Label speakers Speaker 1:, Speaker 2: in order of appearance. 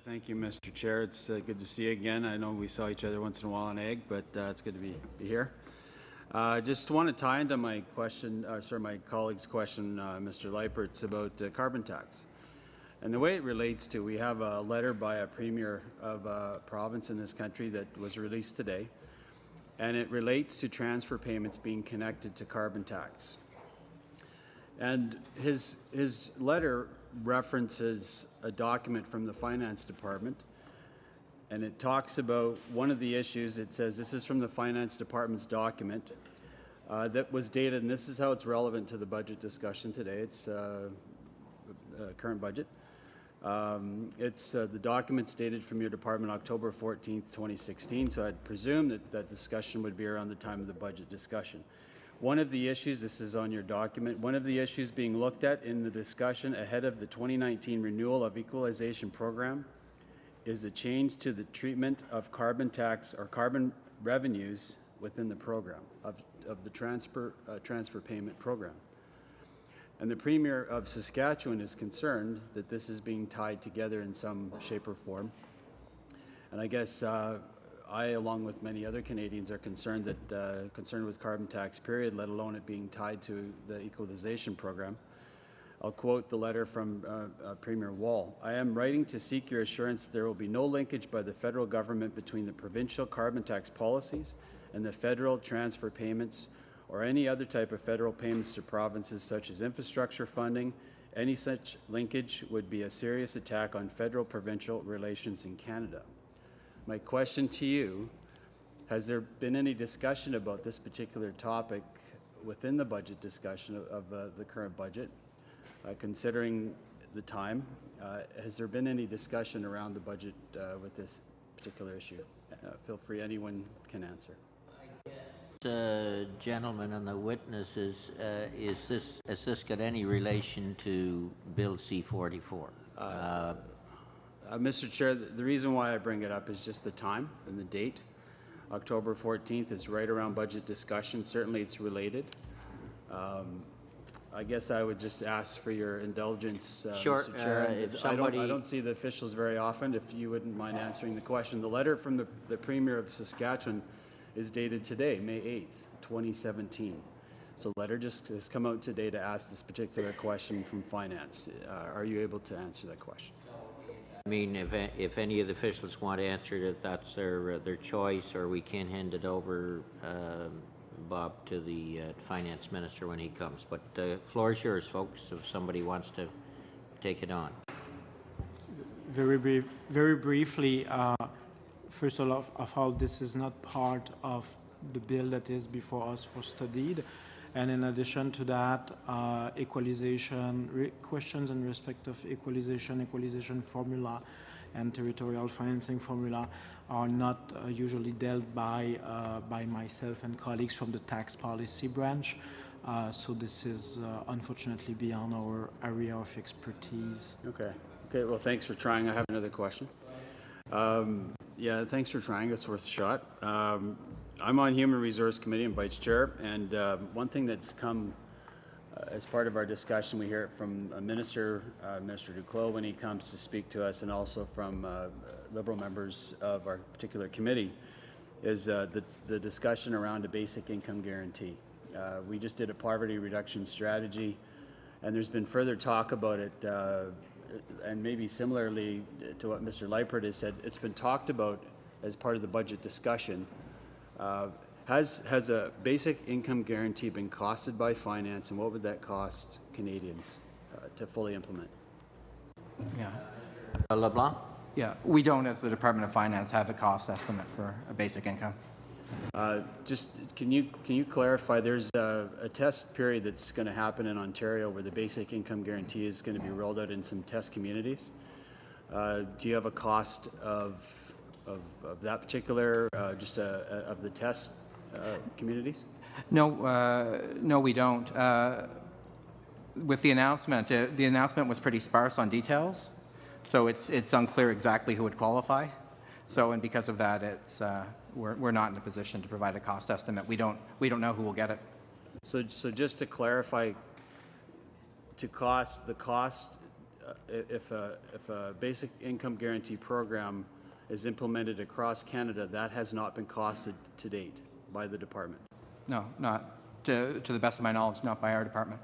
Speaker 1: Thank you, Mr. Chair. It's good to see you again. I know we saw each other once in a while on AG, but it's good to be here. Just want to tie into my question, my colleague's question, Mr. Leipert's about carbon tax. And the way it relates to, we have a letter by a premier of a province in this country that was released today, and it relates to transfer payments being connected to carbon tax. And his letter references a document from the Finance Department, and it talks about one of the issues. It says this is from the Finance Department's document that was dated, and this is how it's relevant to the budget discussion today. It's current budget. It's the document's dated from your department October 14th, 2016, so I'd presume that discussion would be around the time of the budget discussion. One of the issues, this is on your document, one of the issues being looked at in the discussion ahead of the 2019 renewal of equalization program is the change to the treatment of carbon tax or carbon revenues within the program, of the transfer payment program. And the Premier of Saskatchewan is concerned that this is being tied together in some shape or form. And I guess I, along with many other Canadians, are concerned with carbon tax, period, let alone it being tied to the equalization program. I'll quote the letter from Premier Wall. I am writing to seek your assurance that there will be no linkage by the federal government between the provincial carbon tax policies and the federal transfer payments or any other type of federal payments to provinces such as infrastructure funding. Any such linkage would be a serious attack on federal-provincial relations in Canada. My question to you, has there been any discussion about this particular topic within the budget discussion of the current budget, considering the time? Has there been any discussion around the budget with this particular issue? Feel free, anyone can answer.
Speaker 2: Gentlemen and the witnesses, has this got any relation to Bill C-44?
Speaker 1: Mr. Chair, the reason why I bring it up is just the time and the date. October 14th is right around budget discussion. Certainly it's related. I guess I would just ask for your indulgence,
Speaker 2: sure,
Speaker 1: Mr. Chair.
Speaker 2: If somebody...
Speaker 1: I don't see the officials very often. If you wouldn't mind answering the question. The letter from the Premier of Saskatchewan is dated today, May 8th, 2017. So the letter just has come out today to ask this particular question from Finance. Are you able to answer that question?
Speaker 2: I mean, if any of the officials want to answer it, that's their choice, or we can hand it over, Bob, to the Finance Minister when he comes. But the floor is yours, folks, if somebody wants to take it on.
Speaker 3: Very briefly, first of all, this is not part of the bill that is before us for studied. And in addition to that, questions in respect of equalization formula, and territorial financing formula are not usually dealt by myself and colleagues from the tax policy branch. So this is unfortunately beyond our area of expertise.
Speaker 1: Okay. Well, thanks for trying. I have another question. Yeah, thanks for trying. It's worth a shot. I'm on Human Resource Committee and Vice Chair, and one thing that's come as part of our discussion, we hear it from Minister Duclos when he comes to speak to us, and also from Liberal members of our particular committee, is the discussion around a basic income guarantee. We just did a poverty reduction strategy, and there's been further talk about it, and maybe similarly to what Mr. Leipert has said, it's been talked about as part of the budget discussion. Has a basic income guarantee been costed by Finance, and what would that cost Canadians to fully implement?
Speaker 4: Yeah.
Speaker 2: LeBlanc?
Speaker 4: Yeah, we don't, as the Department of Finance, have a cost estimate for a basic income.
Speaker 1: Just can you clarify? There's a test period that's going to happen in Ontario where the basic income guarantee is going to be rolled out in some test communities. Do you have a cost of that particular of the test communities?
Speaker 4: No, we don't. With the announcement was pretty sparse on details, so it's unclear exactly who would qualify. So, and because of that, we're not in a position to provide a cost estimate. We don't know who will get it. So
Speaker 1: just to clarify, the cost if a basic income guarantee program is implemented across Canada, that has not been costed to date by the department?
Speaker 4: No, not to the best of my knowledge, not by our department.